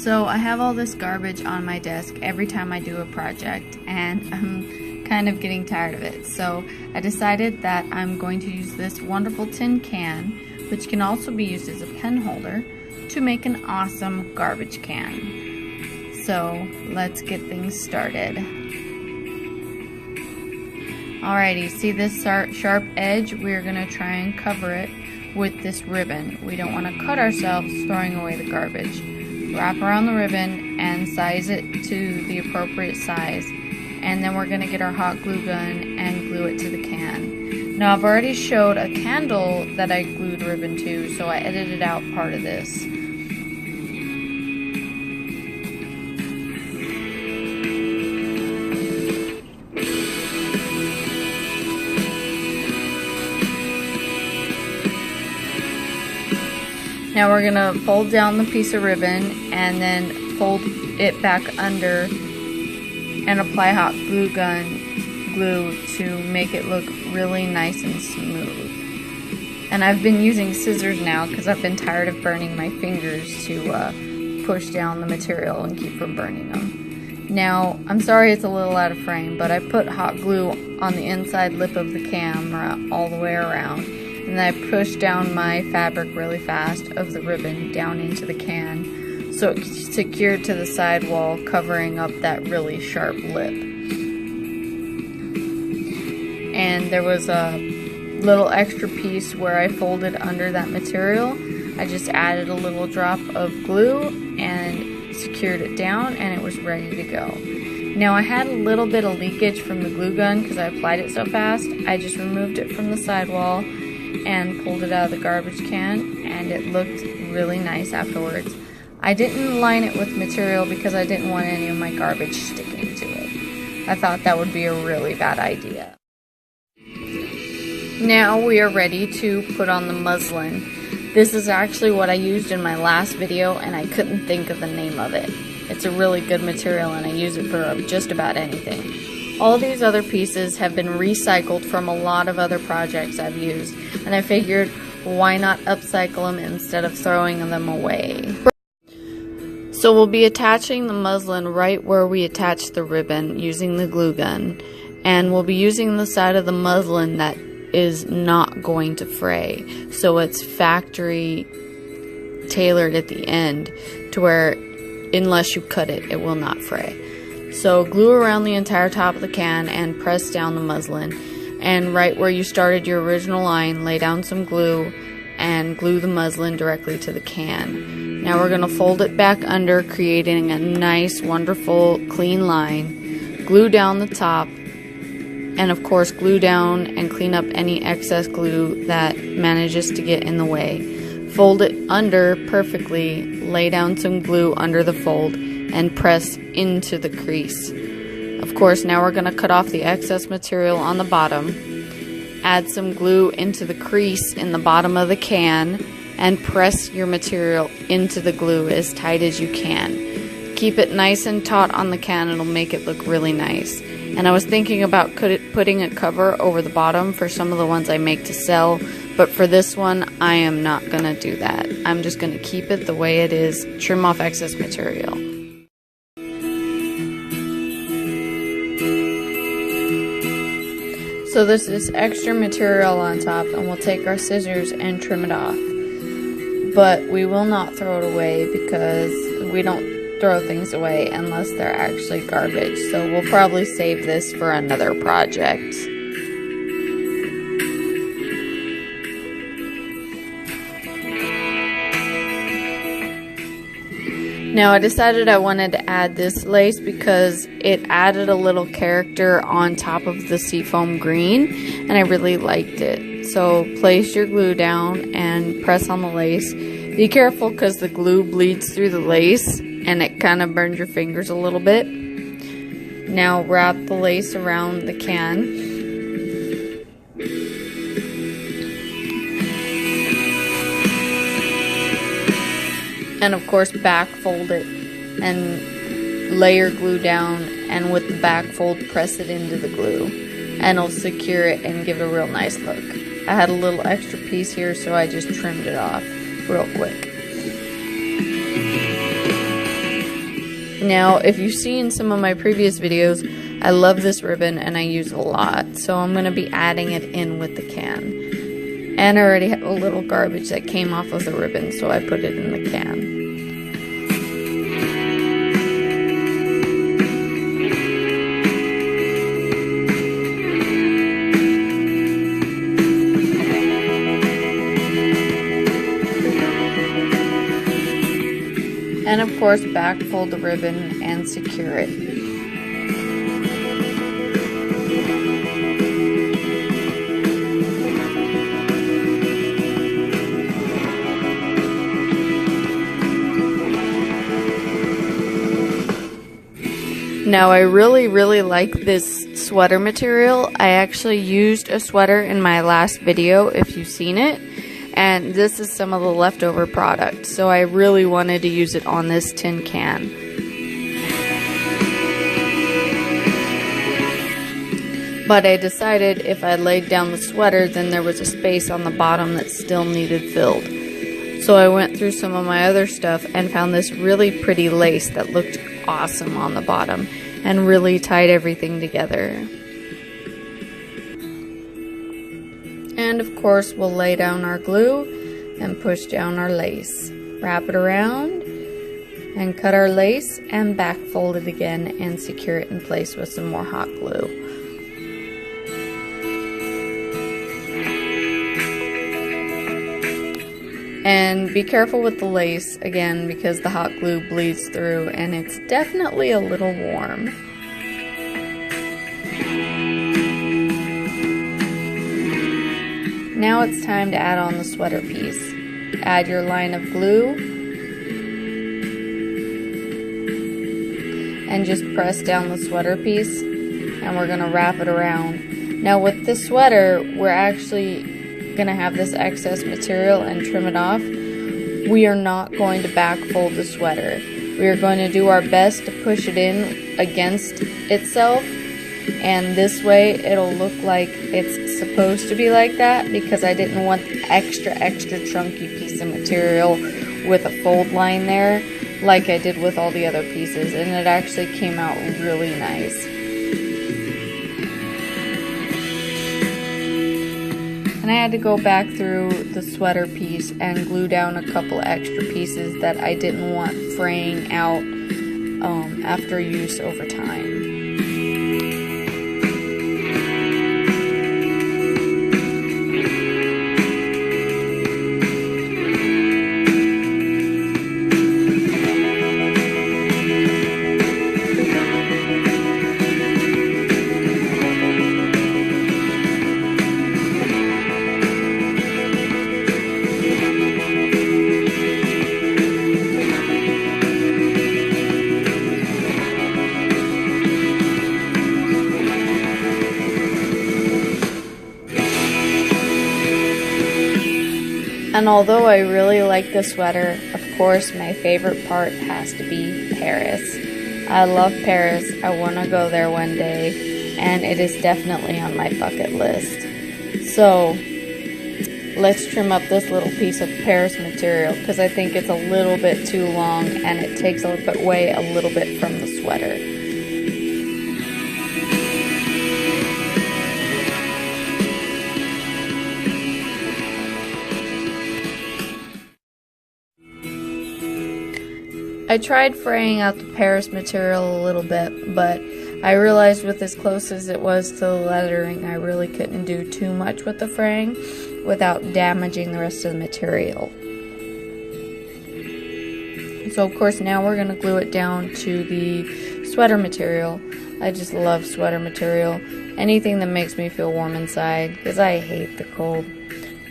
So I have all this garbage on my desk every time I do a project, and I'm kind of getting tired of it. So I decided that I'm going to use this wonderful tin can, which can also be used as a pen holder, to make an awesome garbage can. So let's get things started. Alrighty, see this sharp edge? We're going to try and cover it with this ribbon. We don't want to cut ourselves throwing away the garbage. Wrap around the ribbon and size it to the appropriate size, and then we're going to get our hot glue gun and glue it to the can. Now I've already showed a candle that I glued ribbon to, so I edited out part of this. Now we're going to fold down the piece of ribbon and then fold it back under and apply hot glue gun glue to make it look really nice and smooth. And I've been using scissors now because I've been tired of burning my fingers to push down the material and keep from burning them. Now, I'm sorry it's a little out of frame, but I put hot glue on the inside lip of the camera all the way around. And then I pushed down my fabric really fast of the ribbon down into the can, so it's secured to the sidewall, covering up that really sharp lip. And there was a little extra piece where I folded under that material. I just added a little drop of glue and secured it down, and it was ready to go. Now I had a little bit of leakage from the glue gun because I applied it so fast. I just removed it from the sidewall and pulled it out of the garbage can, and it looked really nice afterwards. I didn't line it with material because I didn't want any of my garbage sticking to it. I thought that would be a really bad idea. Now we are ready to put on the muslin. This is actually what I used in my last video, and I couldn't think of the name of it. It's a really good material and I use it for just about anything. All these other pieces have been recycled from a lot of other projects I've used, and I figured why not upcycle them instead of throwing them away. So we'll be attaching the muslin right where we attach the ribbon using the glue gun, and we'll be using the side of the muslin that is not going to fray, so it's factory tailored at the end to where unless you cut it, it will not fray. So glue around the entire top of the can and press down the muslin, and right where you started your original line, lay down some glue and glue the muslin directly to the can. Now we're going to fold it back under, creating a nice, wonderful, clean line. Glue down the top, and of course glue down and clean up any excess glue that manages to get in the way. Fold it under perfectly, lay down some glue under the fold, and press into the crease. Of course, now we're going to cut off the excess material on the bottom, add some glue into the crease in the bottom of the can, and press your material into the glue as tight as you can. Keep it nice and taut on the can, it'll make it look really nice. And I was thinking about putting a cover over the bottom for some of the ones I make to sell, but for this one, I am not going to do that. I'm just going to keep it the way it is, trim off excess material. So there's this extra material on top, and we'll take our scissors and trim it off. But we will not throw it away because we don't throw things away unless they're actually garbage. So we'll probably save this for another project. Now I decided I wanted to add this lace because it added a little character on top of the seafoam green, and I really liked it. So place your glue down and press on the lace. Be careful because the glue bleeds through the lace and it kind of burns your fingers a little bit. Now wrap the lace around the can. And of course back fold it and layer glue down, and with the back fold press it into the glue, and it'll secure it and give it a real nice look. I had a little extra piece here, so I just trimmed it off real quick. Now, if you've seen some of my previous videos, I love this ribbon and I use it a lot, so I'm going to be adding it in with the can. And I already have a little garbage that came off of the ribbon, so I put it in the can. And of course, back fold the ribbon and secure it. Now, I really like this sweater material. I actually used a sweater in my last video, if you've seen it. And this is some of the leftover product, so I really wanted to use it on this tin can. But I decided if I laid down the sweater, then there was a space on the bottom that still needed filled. So I went through some of my other stuff and found this really pretty lace that looked awesome on the bottom and really tied everything together. And of course, we'll lay down our glue and push down our lace. Wrap it around and cut our lace and back fold it again and secure it in place with some more hot glue. And be careful with the lace again, because the hot glue bleeds through and it's definitely a little warm. Now it's time to add on the sweater piece. Add your line of glue and just press down the sweater piece, and we're going to wrap it around. Now with this sweater, we're actually going to have this excess material and trim it off. We are not going to back fold the sweater. We are going to do our best to push it in against itself, and this way it'll look like it's supposed to be like that, because I didn't want the extra chunky piece of material with a fold line there like I did with all the other pieces, and it actually came out really nice. And I had to go back through the sweater piece and glue down a couple extra pieces that I didn't want fraying out after use over time. And although I really like the sweater, of course my favorite part has to be Paris. I love Paris. I want to go there one day, and it is definitely on my bucket list. So let's trim up this little piece of Paris material, because I think it's a little bit too long and it takes away a little bit from the sweater. I tried fraying out the Paris material a little bit, but I realized with as close as it was to the lettering, I really couldn't do too much with the fraying without damaging the rest of the material. So of course now we're going to glue it down to the sweater material. I just love sweater material. Anything that makes me feel warm inside, because I hate the cold.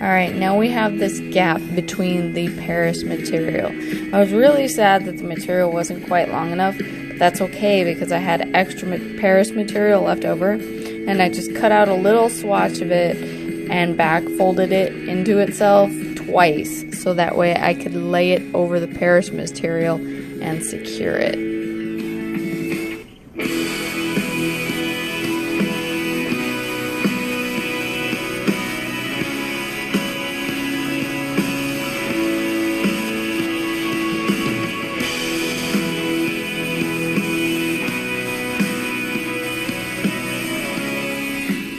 Alright, now we have this gap between the Paris material. I was really sad that the material wasn't quite long enough, but that's okay because I had extra Paris material left over, and I just cut out a little swatch of it and back folded it into itself twice, so that way I could lay it over the Paris material and secure it.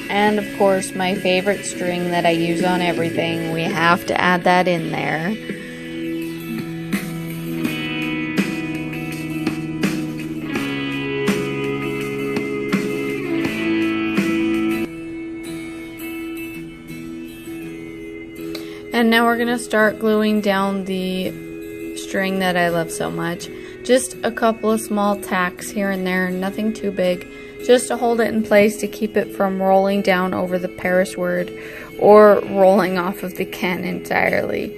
And of course, my favorite string that I use on everything, we have to add that in there. And now we're going to start gluing down the string that I love so much. Just a couple of small tacks here and there, nothing too big, just to hold it in place to keep it from rolling down over the Paris word or rolling off of the can entirely.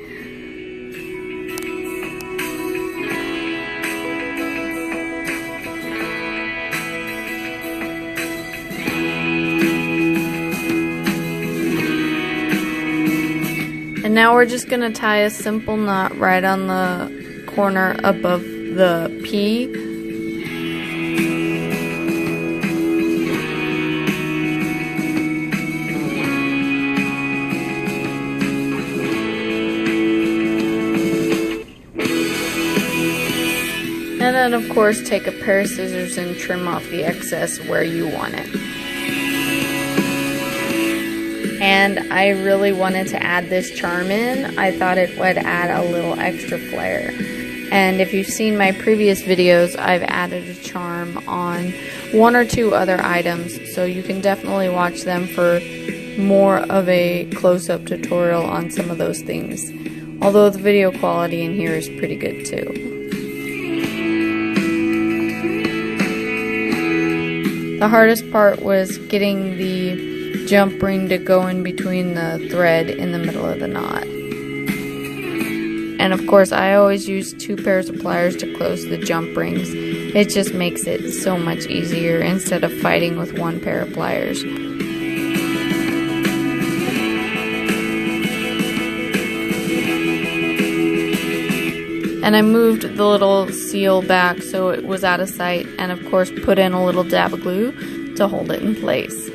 And now we're just going to tie a simple knot right on the corner above the P. And then of course take a pair of scissors and trim off the excess where you want it. And I really wanted to add this charm in. I thought it would add a little extra flair. And if you've seen my previous videos, I've added a charm on one or two other items, so you can definitely watch them for more of a close-up tutorial on some of those things. Although the video quality in here is pretty good too. The hardest part was getting the jump ring to go in between the thread in the middle of the knot. And of course, I always use 2 pairs of pliers to close the jump rings. It just makes it so much easier instead of fighting with 1 pair of pliers. And I moved the little seal back so it was out of sight, and of course put in a little dab of glue to hold it in place.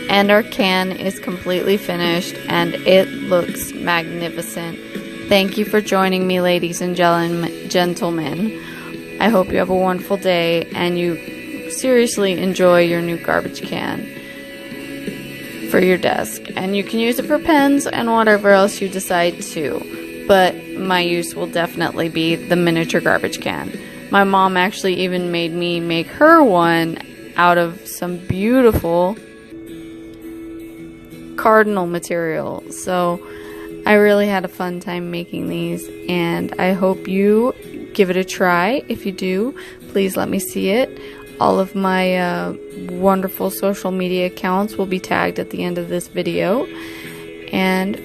And our can is completely finished and it looks magnificent. Thank you for joining me, ladies and gentlemen. I hope you have a wonderful day and you seriously enjoy your new garbage can for your desk. And you can use it for pens and whatever else you decide to. But my use will definitely be the miniature garbage can. My mom actually even made me make her one out of some beautiful cardinal material. So I really had a fun time making these, and I hope you give it a try. If you do, please let me see it. All of my wonderful social media accounts will be tagged at the end of this video, and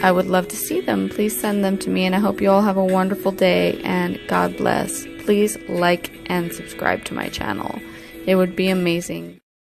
I would love to see them. Please send them to me, and I hope you all have a wonderful day, and God bless. Please like and subscribe to my channel. It would be amazing.